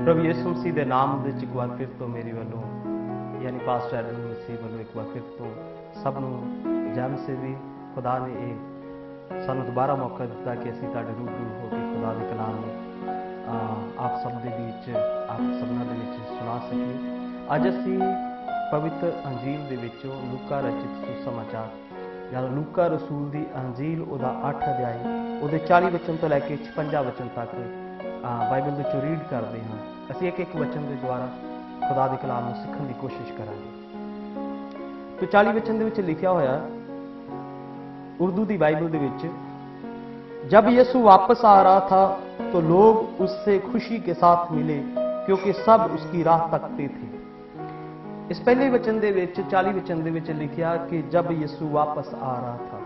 प्रभु यीशु मसीह के नाम ਵਿੱਚ ਇੱਕ ਵਾਰ ਫਿਰ ਤੋਂ ਮੇਰੇ ਵੱਲੋਂ यानी पास्टर एडम मसीह ਵੱਲੋਂ ਇੱਕ ਵਾਰ ਫਿਰ ਤੋਂ ਸਭ ਨੂੰ ਜੈ ਮਸੀਹ ਦੀ खुदा ने ਇਹ ਸਾਨੂੰ ਦੁਬਾਰਾ ਮੌਕਾ ਦਿੱਤਾ ਕਿ ਅਸੀਂ ਤੁਹਾਡੇ ਰੂਬਰੂ ਹੋ ਕੇ खुदा ਦੇ ਕਲਾਮ ਨੂੰ ਆਪ ਸਭ ਦੇ ਵਿੱਚ ਆਪ ਸਭਨਾਂ ਦੇ ਵਿੱਚ ਸੁਣਾ ਸਕੀਏ। ਅੱਜ ਅਸੀਂ ਪਵਿੱਤਰ ਅੰਜੀਲ ਦੇ ਵਿੱਚੋਂ ਲੂਕਾ ਰਚਿਤ ਸੁਸਮਾਚਾਰ ਜਾਂ ਲੂਕਾ ਰਸੂਲ ਦੀ ਅੰਜੀਲ ਉਹਦਾ 8 ਅਧਿਆਇ ਉਹਦੇ 40 ਵਚਨ ਤੋਂ ਲੈ ਕੇ 56 ਵਚਨ ਤੱਕ ਬਾਈਬਲ ਵਿੱਚੋਂ ਰੀਡ ਕਰਦੇ ਹਾਂ। ਅਸੀਂ ਇੱਕ ਇੱਕ ਵਚਨ ਦੇ ਦੁਆਰਾ खुदा ਦੇ ਕਲਾਮ ਨੂੰ ਸਿੱਖਣ ਦੀ ਕੋਸ਼ਿਸ਼ ਕਰਾਂਗੇ। तो 40 वचन ਦੇ ਵਿੱਚ ਲਿਖਿਆ ਹੋਇਆ उर्दू की बाइबल ਦੇ ਵਿੱਚ, जब यीशु वापस आ रहा था तो लोग उससे खुशी के साथ मिले क्योंकि सब उसकी राह तकते थे। इस पहले वचन ਦੇ ਵਿੱਚ 40 वचन ਦੇ ਵਿੱਚ लिखिया कि जब यीशु वापस आ रहा था।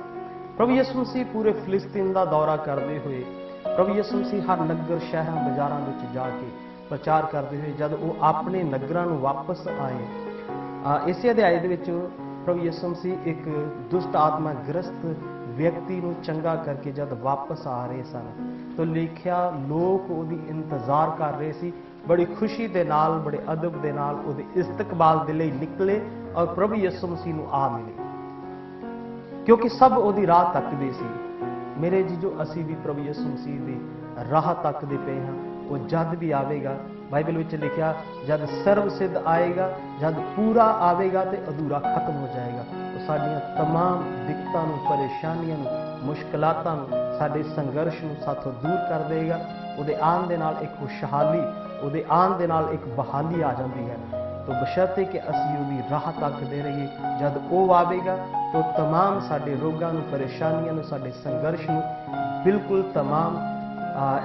प्रभु यीशु मसीह पूरे फिलिस्तीन का दौरा करते हुए प्रभु यीशु मसीह हर नगर शहर बाजारों में जाके प्रचार करते हुए जब वो अपने नगरों में वापस आए, इस अध्याय दे विच प्रभु यीशु मसीह एक दुष्ट आत्मा ग्रस्त व्यक्ति को चंगा करके जब वापस आ रहे सन तो लिखिया लोग उसदी इंतजार कर रहे सी, बड़ी खुशी दे नाल बड़े अदब दे नाल उसदे इस्तकबाल दे लई निकले और प्रभु यीशु मसीह नूं आ मिले क्योंकि सब उसदी राह तकदे सी। मेरे जी जो असी भी प्रभु यीशु मसीह दी राह तकदे पे हाँ, वो जद भी आवेगा, बाइबल में लिखा जब सर्व सिद्ध आएगा, जब पूरा आवेगा तो अधूरा खत्म हो जाएगा। तो साडियां तमाम दिक्कतां नूं, परेशानियां नूं, मुश्किलातां नूं, साडे संघर्ष नूं साथों दूर कर देगा। उहदे आन दे नाल एक खुशहाली, उहदे आन दे नाल एक बहाली आ जाती है। तो बशर्ते कि असीं उहदी राह तकदे रहिए, जब वो आवेगा तो तमाम साडे रोगां नूं, परेशानियां नूं, साडे संघर्ष नूं बिल्कुल तमाम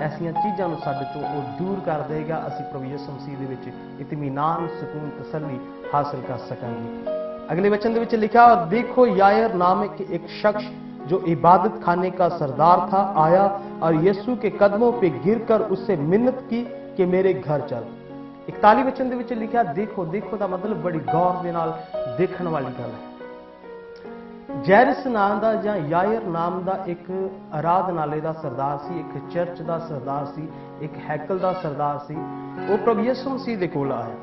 ऐसिया चीज़ों को साडे तो वो दूर कर देगा। असी प्रभु यीशु मसीह दे विच इत्मीनान, सुकून, तसल्ली हासिल कर सकेंगे। अगले वचन दे विच लिखा, और देखो यायर नामक एक शख्स जो इबादत खाने का सरदार था आया और यीशु के कदमों पे गिरकर उससे मिन्नत की कि मेरे घर चल। 41 वचन दे विच लिखा, देखो देखो का मतलब बड़ी गौर दे नाल देखण वाली गल है। जैरस नाम का या यायर नाम का एक आराधनालय का सरदार सी, एक चर्च का सरदार सी, एक हैकल का सरदार सी। वो प्रभु यीशु मसीह दे कोल आया,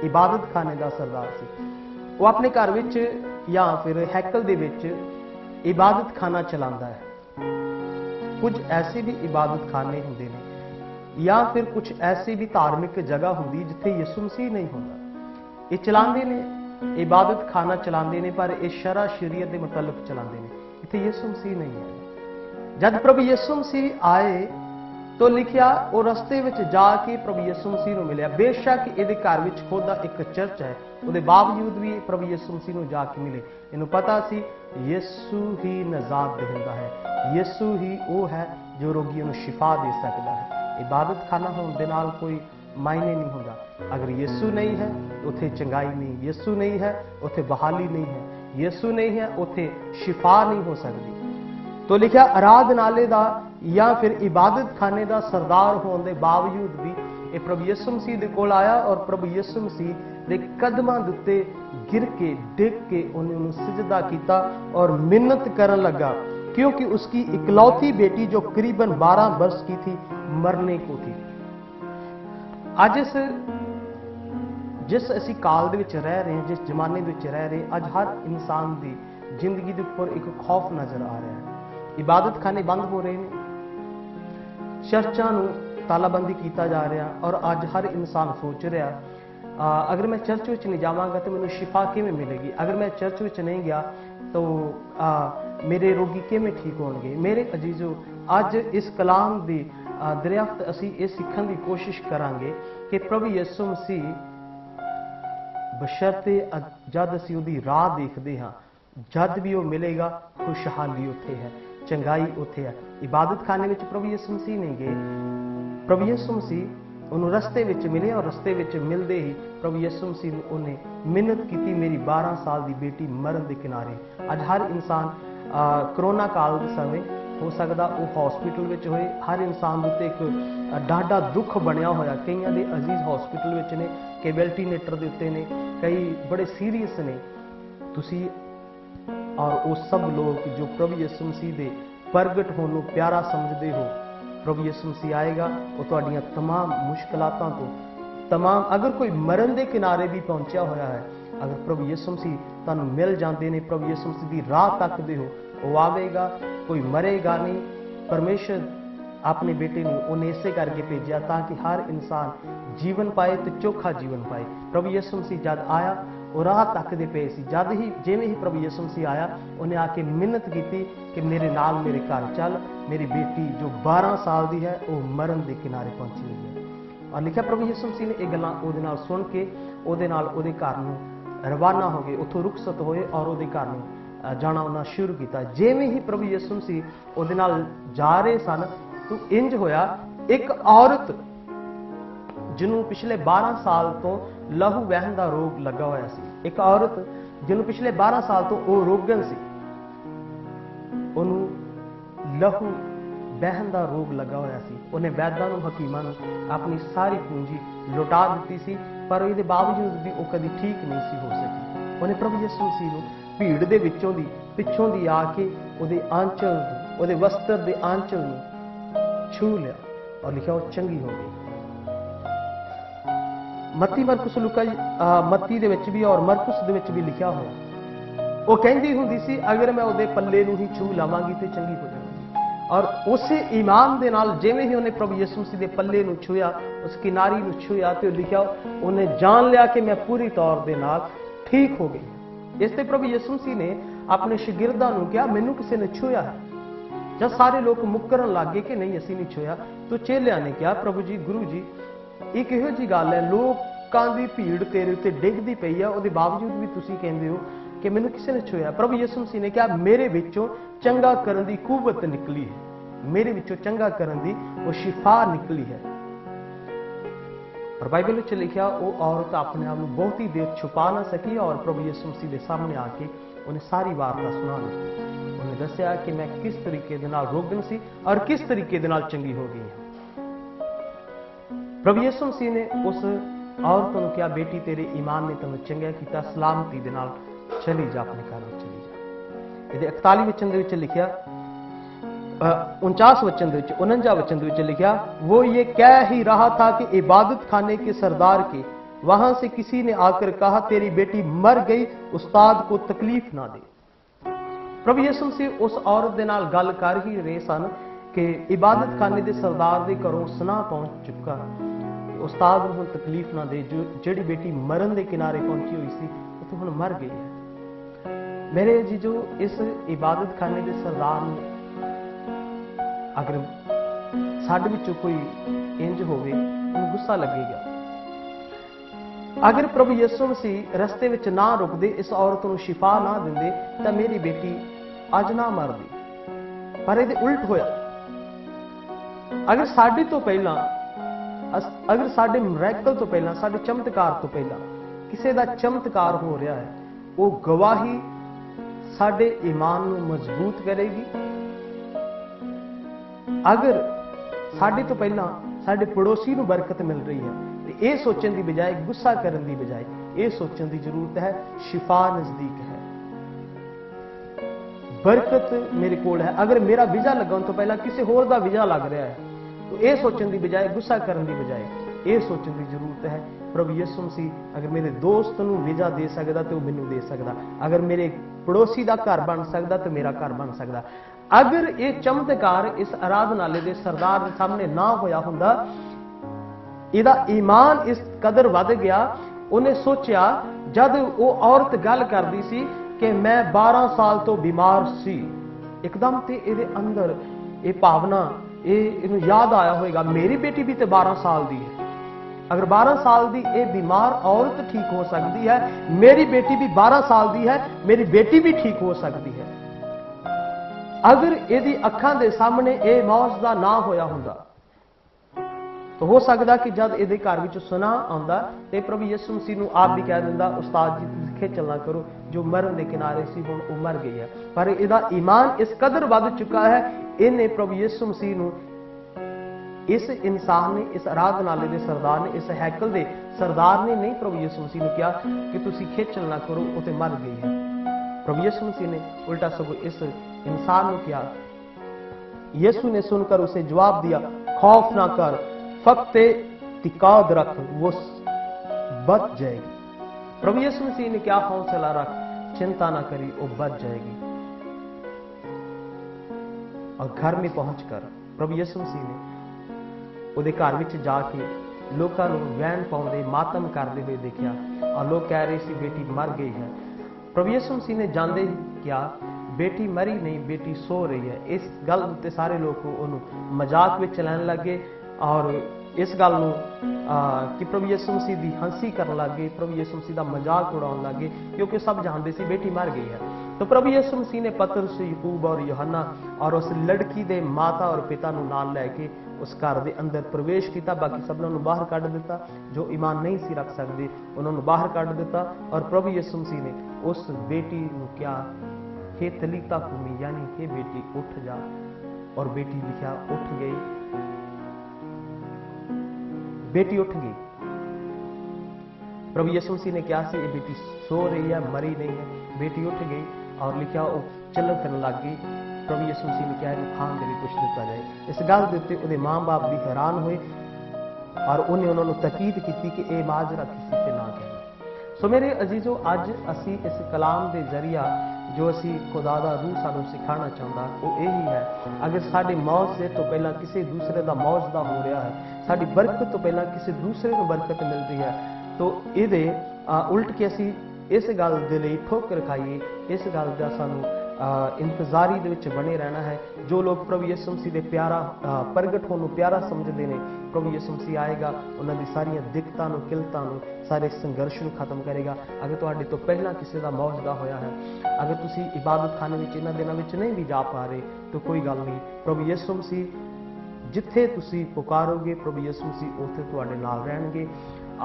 इबादत खाने का सरदार सी। वो अपने घर विच या फिर हैकल दे विच इबादत खाना चलाता है। कुछ ऐसे भी इबादत खाने होंदे ने या फिर कुछ ऐसी भी धार्मिक जगह होंदी जिथे यीशु मसीह नहीं होंदा। ये चलाते ने इबादत खाना चलाते हैं पर यह शरा शरीयत के मुतलक चलाते हैं, इतने यीशु मसीह नहीं है। जब प्रभु यीशु मसीह आए तो लिखिया वो रस्ते में जाके प्रभु यीशु मसीह को मिले। बेशक ये घर में खुद एक चर्च है, उसके बावजूद भी प्रभु यीशु मसीह को जाके मिले। इन्हों पता सी यीशु ही नजात देता है, यीशु ही वो है जो रोगियों को शिफा दे सकता है। इबादत खाना होने के नाल कोई मायने नहीं होगा। अगर यीशु नहीं है उथे चंगाई नहीं, यीशु नहीं है उथे बहाली नहीं है, यीशु नहीं है उथे शिफा नहीं हो सकती। तो लिखा आराधनालय का या फिर इबादत खाने का सरदार होने के बावजूद भी ये प्रभु यीशु मसीह के कोल आया और प्रभु यीशु मसीह के कदमां दे उत्ते गिर के डिग के उन्होंने सिजदा किया और मिन्नत करन लगा क्योंकि उसकी इकलौती बेटी जो करीबन 12 वर्ष की थी मरने को थी। अज जिस असी काल दे विच रह रहे हैं, जिस जमाने दे विच रह रहे हैं, अज हर इंसान की जिंदगी के उपर एक खौफ नजर आ रहा है। इबादत खाने बंद हो रहे हैं, चर्चां नूं तालाबंदी किया जा रहा और अज हर इंसान सोच रहा अगर मैं चर्च में नहीं जावांगा तो मैनूं शिफा किवें मिलेगी, अगर मैं चर्च में नहीं गया तो मेरे रोगी किवें ठीक होणगे। मेरे अजीजों, अज इस कलाम की दरियाफ्त असी ये सीखण की कोशिश करांगे कि प्रभु यीशु मसीह बशर्ते जद असी उहदी राह देखते हाँ, जद भी वो मिलेगा खुशहाली उत्थे है, चंगाई उत्थे है। इबादत खाने में प्रभु यीशु मसीह नहीं गए, प्रभु यीशु मसीह उन्होंने रस्ते विच मिले और रस्ते विच मिलते ही प्रभु यीशु मसीह ने उन्हें मिन्नत की, मेरी 12 साल की बेटी मरण के किनारे। अज हर इंसान करोना काल के समय हो सकता वो हॉस्पिटल में होए, हर इंसान उत्ते एक डाढा दुख बनया होया। कईयां दे अजीज हॉस्पिटल में ने, कई वेल्टीनेटर के उत्ते ने, कई बड़े सीरीयस ने। तुसी और वो सब लोग जो प्रभु यीशु मसीह के प्रगट होने को प्यारा समझते हो, प्रभु यीशु मसीह आएगा वो तुहाडियां तमाम मुश्किलातां तो तमाम अगर कोई मरण के किनारे भी पहुंचा होया है, अगर प्रभु यीशु मसीह तुहानू मिल जाते हैं, प्रभु यीशु मसीह की राह तकते हो, वो आवेगा, कोई मरेगा नहीं। परमेश्वर अपने बेटे ने उन्हें इसे करके भेजा ताकि हर इंसान जीवन पाए तो चोखा जीवन पाए। प्रभु यीशु मसीह जब आया वो राह तकते पे सी, जब ही जिवें ही प्रभु यीशु मसीह आया उन्हें आके मिन्नत की कि मेरे नाल मेरे घर चल, मेरी बेटी जो 12 साल की है वो मरण के किनारे पहुंची हुई है। और लिखा प्रभु यीशु मसीह ने ये गल्लां उहदे नाल सुन के उहदे नाल उहदे घर नूं रवाना हो गए, उथों रुखसत होए और उहदे घर नूं जाना उन्हां शुरू किया। जिवें ही प्रभु यीशु मसीह उहदे नाल जा रहे सन तो इंज होया, एक औरत जिन्हों पिछले 12 साल तो लहू वहन का रोग लगा होया सी, एक औरत जिन्हों पिछले 12 साल तो वो रोगन सी, उन्होंने लहू बहन का रोग लगा होया सी। उन्हें वैद्यां नूं हकीमां नूं अपनी सारी पूंजी लुटा दी सी, पर इसके बावजूद भी वो कभी ठीक नहीं सी हो सकी। उन्हें प्रभु यीशु मसीह नूं भीड़ दे विचों दी पिछों दी आके उहदे आंचल नूं, उहदे वस्त्र दे आंचल नूं छू लिया और लिखा वो चंगी हो गई। मत्ती मरकुस लूका मत्ती दे विच भी और मरकुस दे विच भी लिखा होया, वो कहंदी हुंदी सी अगर मैं उहदे पल्ले नूं ही छू लावांगी ते चंगी हो जावांगी। और उस ईमान दे नाल जिवें ही उन्हें प्रभु यीशु मसीह दे पल्ले नूं छुया, उस किनारी नूं छुया तो लिखा उन्हें जान लिया कि मैं पूरी तौर दे नाल ठीक हो गई। इस ते प्रभु यीशु मसीह ने अपने शागिर्दां नूं कहा मैनूं किसी ने छुया है। जब सारे लोग मुकरन लग गए कि नहीं असीं नहीं छुया, तो चेलियां ने कहा प्रभु जी गुरु जी ये किहो जी गल है, लोकां दी भीड़ तेरे उत्ते डिगदी पई है, उहदे बावजूद भी तुसीं कहंदे हो कि मैनूं किसी ने छुया। प्रभु यीशु मसीह ने कहा मेरे विचों चंगा करन दी कुवत निकली है, मेरे विचों चंगा करन दी वो शिफा निकली है। और बाइबल में लिखा वो औरत अपने आप को बहुत ही देर छुपा ना सकी और प्रभु यीशु मसीह के सामने आके उन्हें सारी वार्ता सुना दी। उन्हें दसिया कि मैं किस तरीके दे नाल रोगन सी और किस तरीके दे नाल चंगी हो गई है। प्रभु यीशु मसीह ने उस औरत को कहा बेटी तेरे ईमान ने तेनों चंगा किया, सलामती दे नाल चली जा, अपने घर में चली जा। ये 41 वचन दे विच लिखिया, 49 वचन दे विच 49 वचन दे विच लिखिया वो ये कह ही रहा था कि इबादत खाने के सरदार के वहां से किसी ने आकर कहा तेरी बेटी मर गई, उस्ताद को तकलीफ ना दे। प्रभु यीशु मसीह उस औरत दे नाल गल कर ही रहे सन कि इबादत खाने के सरदार के घरों सुना पहुंच चुका, उस्ताद नूं तकलीफ ना दे, जो जिहड़ी बेटी मरण के किनारे पहुंची हुई सी तो हुण मर गई है। मेरे जी जो इस इबादत खाने के सरदार नूं अगर साडे विचों कोई इंज होवे उन्हें गुस्सा लगेगा। अगर प्रभु यीशु मसीह रस्ते विच ना रुकदे, इस औरत नूं शिफा ना दिंदे तां मेरी बेटी अज ना मरदी, पर इहदे उल्ट होया। अगर साडे तो पहला, अगर साडे मिरेकल तो पहला, साडे चमत्कार तो पहला किसी का चमत्कार हो रहा है, वो गवाही साडे ईमान नूं मजबूत करेगी। अगर साडे तो पहला साडे पड़ोसी नूं बरकत मिल रही है तो ये सोचने की बजाय, गुस्सा करने की बजाय ये सोचने की जरूरत है शिफा नजदीक है, बरकत मेरे कोल है। अगर मेरा वीजा लगन तो पहला किसी होर दा वीजा लग रहा है तो यह सोचने की बजाय, गुस्सा करने की बजाय ये सोचने की जरूरत है प्रभु यीशु मसीह अगर मेरे दोस्त नूं वीजा दे सकदा तो मैनूं दे सकदा, अगर मेरे पड़ोसी का घर बन सकदा तो मेरा घर बन सकदा। अगर ये चमत्कार इस आराधनालय के सरदार के सामने ना होया हुंदा, इहदा ईमान इस कदर वध गया। उन्हें सोचा जब वो औरत गल करदी सी कि मैं 12 साल तो बीमार सी, एकदम ते इहदे अंदर ये भावना इहनूं याद आया होएगा मेरी बेटी भी तो 12 साल दी है। अगर 12 साल दी ये बीमार औरत ठीक हो सकती है, मेरी बेटी भी 12 साल दी है, मेरी बेटी भी ठीक हो सकती है। अगर यदि अखां दे सामने ये मौजदा ना होया हुंदा तो हो सकता कि जब ये घर विच सुना आंदा ते प्रभु यीशु मसीह नूं आप भी कह दिंदा उस्ताद जी तुसीं खेचल ना करो, जो मरण के किनारे सी हुण वो मर गई है। पर इहदा ईमान इस कदर वध चुका है, इन्हें प्रभु यीशु मसीह नूं इस इंसान ने, इस आराधनालय के सरदार ने, इस हैकल के सरदार ने नहीं प्रभु यीशु मसीह ने कहा कि तुसीं खेचल ना करो, वो तो मर गई है। प्रभु यीशु मसीह ने उल्टा सगों इस इंसान ने कहा। यीशु ने सुनकर उसे जवाब दिया खौफ ना कर, फक्त तिकाद रख, वो बच जाएगी। प्रभु यीशु मसीह ने क्या हौसला रख, चिंता ना करी, वो बच जाएगी। और घर में पहुंचकर प्रभु यीशु मसीह ने ਉਹਦੇ ਘਰ ਵਿੱਚ ਜਾ ਕੇ ਲੋਕਾਂ ਨੂੰ ਵਹਿਣ ਪਾਉਂਦੇ, ਮਾਤਮ ਕਰਦੇ ਹੋਏ ਦੇਖਿਆ और लोग कह रहे सी बेटी मर गई है। प्रभु यीशु मसीह ने जानते ही क्या, बेटी मरी नहीं, बेटी सो रही है। इस गल उत्ते सारे लोग उन्होंने मजाक में लैन लगे और इस गल कि प्रभु यीशु मसीह की हंसी कर लग गए, प्रभु यीशु मसीह का मजाक उड़ाने लग गए, क्योंकि सब जानते सी बेटी मर गई है। तो प्रभु यीशु मसीह ने पतरस, याकूब और यूहन्ना और उस लड़की के माता और पिता को नाल लैके उस घर के अंदर प्रवेश किया। बाकी सबनों को बाहर कढ़ दिता, जो ईमान नहीं सी रख सकते उन्होंने बाहर कढ़ दिता। और प्रभु यीशु मसीह ने उस बेटी को क्या, हे तलीता कुमी, यानी हे बेटी उठ जा। और बेटी लिखा उठ गई, बेटी उठ गई। प्रभु यीशु मसीह ने क्या सी, ये बेटी सो रही है, मरी नहीं है, बेटी उठ गई। और लिखा वो चलन फिरन लग गई। प्रभु यीशु मसीह ने क्या, खान के लिए कुछ दिता जाए। इस गल के उत्ते उहदे मां बाप भी हैरान हुए और उन्हें उन्होंने तकीद की कि यह माजरा किसी से ना कहना। सो मेरे अजीजों, अज असी इस कलाम के जरिया जो असी खुदा दा रूह सानू सिखाना चाहता वो यही है, अगर साडी मौत से तो पहला किसी दूसरे का मौजदा हो रहा है, साडी बरकत तो पहला किसी दूसरे को बरकत मिल रही है, तो ये उल्ट के असी इस गल के लिए ठोकर खाइए, इस गल का सानू इंतजारी दे विच बने रहना है। जो लोग प्रभु यीशु मसीह के प्यारा प्रगट होने प्यारा समझते हैं, प्रभु यीशु मसीह आएगा, उन्होंने सारिया दिक्कतां नूं, किल्तां नूं, सारे संघर्ष को खत्म करेगा। अगर तुहाडे तो पहला किसी का मौजदा होया है, अगर तुसी इबादत खाने में इन्हां दिनां विच नहीं भी जा पा रहे, तो कोई गल नहीं, प्रभु यीशु मसीह जिथे तुसी पुकारोगे, प्रभु यीशु मसीह उत्थे तुहाडे नाल रहणगे।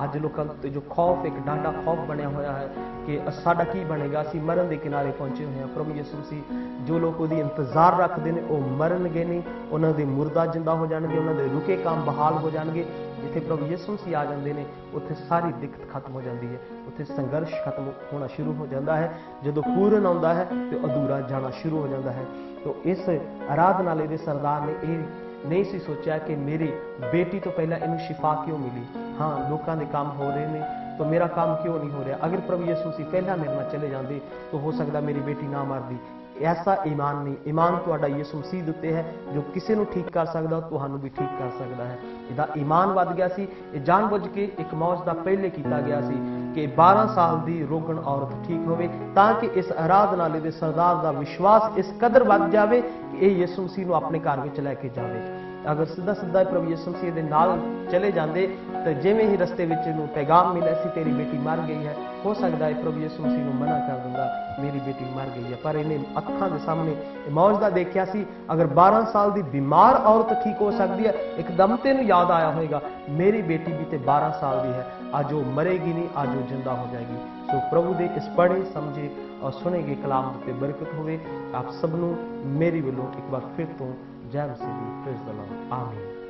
अज लोगों ते जो खौफ, एक डाढा खौफ बनया होया है कि साडा की बनेगा, असीं मरण के किनारे पहुंचे हुए हैं। प्रभु यीशु मसीह जो लोग उसदी इंतजार रखते हैं वो मरनगे नहीं, उन्होंने मुर्दा जिंदा हो जाएंगे, उन्होंने रुके काम बहाल हो जाएंगे। जिथे प्रभु यीशु मसीह आ जाते हैं उत्थे सारी दिक्कत खत्म हो जाती है, उत्थे संघर्ष खत्म होना शुरू हो जाता है। जो पूर्ण आता है तो अधूरा जाना शुरू हो जाता है। तो इस आराधनालय के सरदार ने यह नहीं सी सोचा कि मेरी बेटी तो पहला इन्हें शिफा क्यों मिली, हाँ लोगों के काम हो रहे हैं तो मेरा काम क्यों नहीं हो रहा। अगर प्रभु यीशु मसीह पहला मेरे नाल चले जाते तो हो सकता मेरी बेटी ना मरदी। ऐसा ईमान नहीं, ईमान तुहाडा यीशु मसीह उत्ते है, जो किसी को ठीक कर सकता तुहानू भी ठीक कर सकता है। इहदा ईमान वध गया सी, जानबूझ के एक मौज का पहले किया गया सी कि 12 साल की रोगण औरत ठीक होवे, ताकि इस आराधनालय के सरदार का विश्वास इस कदर वध जाए कि यह यीशु मसीह को अपने घर में लैके जाए। अगर सीधा सीधा प्रभु यीशु मसीह के नाल चले जाते तो जिवें ही रस्ते में पैगाम मिला सी तेरी बेटी मर गई है, हो सकता है प्रभु यीशु मसीह को मना कर दिंदा मेरी बेटी मर गई है। पर इन्हें अखां के सामने मौजदा देखा सी, अगर 12 साल की बीमार औरत ठीक हो सकती है, एकदम तेन याद आया होगा मेरी बेटी भी तो 12 साल की है, आज वो मरेगी नहीं, आज वो जिंदा हो जाएगी। तो प्रभु दे इस पढ़े समझे और सुने गए कलाम उत्ते बरकत होवे। आप सबनों मेरी वालों एक बार फिर तो जय मसीह दी, प्रेज़ द लॉर्ड, आमीन।